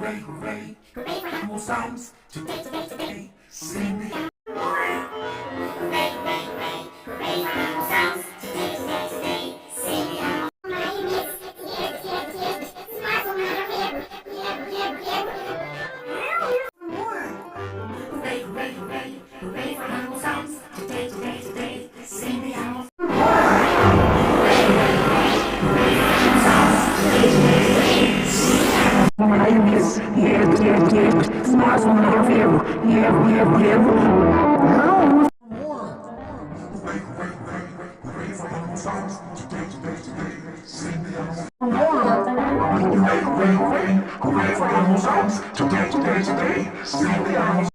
hooray, hooray, hooray for animal sounds. Today, today, today, sing the animal. Hooray, hooray, hooray, hooray for animal sounds. Today, today, today, sing the animal. Hooray, hooray, hooray, hooray for animal sounds. Today, today, today, sing the animal. Hooray, hooray, hooray for animal sounds. Today, today, today, sing the animal.